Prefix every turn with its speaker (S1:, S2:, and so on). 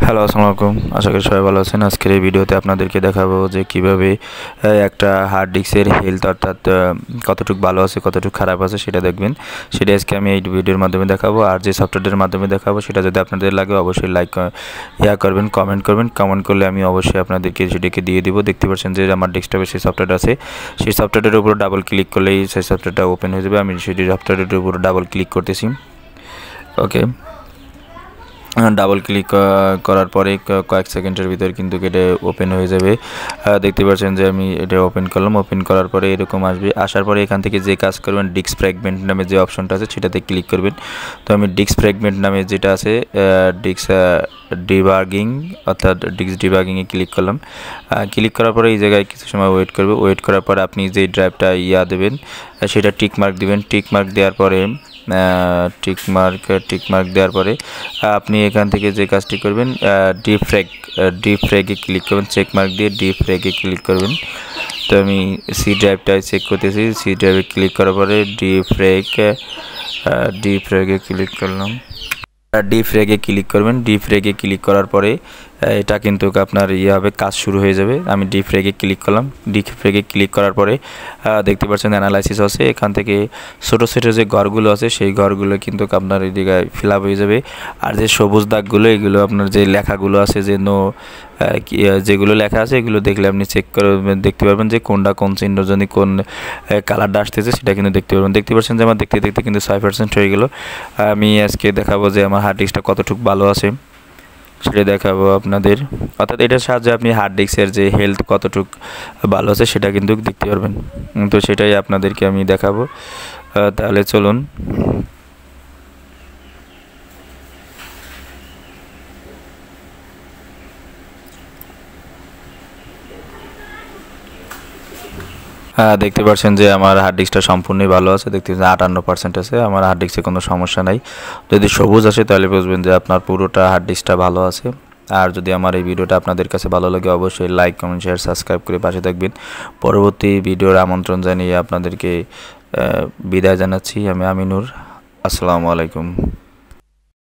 S1: Hello, আসসালামু আলাইকুম। আশা করি সবাই ভালো আছেন। আজকের এই ভিডিওতে আপনাদেরকে দেখাবো যে কিভাবে একটা হার্ড ডিস্কের হেলথ অর্থাৎ কতটুকু ভালো আছে কতটুকু খারাপ আছে সেটা দেখবেন। সেটা আজকে আমি এই ভিডিওর মাধ্যমে দেখাবো। আর যে সফটওয়্যারের মাধ্যমে দেখাবো সেটা যদি আপনাদের লাগে অবশ্যই লাইক করবেন, কমেন্ট করবেন। কমেন্ট করলে আমি অবশ্যই আপনাদেরকে সেটাকে দিয়ে দিব। দেখতে পাচ্ছেন যে আমার ডেস্কটপে সেই সফটওয়্যার আছে। সেই সফটওয়্যারের উপর ডাবল ক্লিক করলেই সেই সফটওয়্যারটা ওপেন হয়ে যাবে। আমি সেটি সফটওয়্যারের উপর ডাবল ক্লিক করতেছি। ওকে, ডাবল ক্লিক করার পরে কয়েক সেকেন্ডের ভিতর কিন্তু এটা ওপেন হয়ে যাবে। দেখতে পাচ্ছেন যে আমি এটা ওপেন করলাম। ওপেন করার পরে এরকম আসবে। আসার পরে এখান থেকে যে কাজ করবেন ডিস্ক ফ্র্যাগমেন্ট নামে যে অপশনটা আছে সেটাতে ক্লিক করবেন। তো আমি ডিস্ক ফ্র্যাগমেন্ট নামে যেটা আছে ডিস্ক ডিবাগিং অর্থাৎ ডিস্ক ডিবাগিংয়ে ক্লিক করলাম। ক্লিক করার পরে এই জায়গায় কিছু সময় ওয়েট করবে। ওয়েট করার পরে আপনি যে ড্রাইভটা দেবেন সেটা টিক মার্ক দিবেন। টিক মার্ক দেওয়ার পরে টিক মার্ক দেওয়ার পরে আপনি এখান থেকে যে কাজটি করবেন ডিফ্র্যাগে ক্লিক করবেন। চেক মার্ক দিয়ে ডিফ্র্যাগে ক্লিক করবেন। তো আমি সি ড্রাইভটা চেক করতেছি। সি ড্রাইভে ক্লিক করার পরে ডিফ্র্যাগে ক্লিক করলাম। ডিফ্র্যাগে ক্লিক করবেন। ডিফ্র্যাগে ক্লিক করার পরে এটা কিন্তু আপনার হবে, কাজ শুরু হয়ে যাবে। আমি ডিফ্র্যাগে ক্লিক করলাম। ডিফ্র্যাগে ক্লিক করার পরে দেখতে পাচ্ছেন অ্যানালাইসিস আছে। এখান থেকে ছোটো ছোটো যে ঘরগুলো আছে সেই ঘরগুলো কিন্তু আপনার এই জায়গায় ফিল আপ হয়ে যাবে। আর যে সবুজ দাগগুলো এগুলো আপনার যে লেখাগুলো আছে যে যেগুলো লেখা আছে এগুলো দেখলে আপনি চেক করে দেখতে পারবেন যে কোনটা কোন চিহ্ন যদি কোন কালারটা আসতেছে সেটা কিন্তু দেখতে পারবেন। দেখতে পাচ্ছেন যে আমার দেখতে দেখতে কিন্তু 6% হয়ে গেল। আমি আজকে দেখাবো যে আমার হার্ড ডিস্কটা কতটুকু ভালো আছে সেটা দেখাবো আপনাদের। অর্থাৎ এটার সাহায্যে আপনি হার্ড ডিস্কের যে হেলথ কতটুকু ভালো আছে সেটা কিন্তু দেখতে পারবেন। তো সেটাই আপনাদেরকে আমি দেখাবো। তাহলে চলুন। দেখতে পাচ্ছেন যে আমার হার্ড ডিস্কটা সম্পূর্ণই ভালো আছে। দেখতে পাচ্ছেন 58% আছে। আমার হার্ড ডিস্কে কোনো সমস্যা নাই। যদি সবুজ আসে তাহলে বুঝবেন যে আপনার পুরোটা হার্ড ডিস্কটা ভালো আছে। আর যদি আমার এই ভিডিওটা আপনাদের কাছে ভালো লাগে অবশ্যই লাইক, কমেন্ট, শেয়ার, সাবস্ক্রাইব করে পাশে থাকবেন। পরবর্তী ভিডিওর আমন্ত্রণ জানিয়ে আপনাদেরকে বিদায় জানাচ্ছি। আমি আমিনুর। আসসালামু আলাইকুম।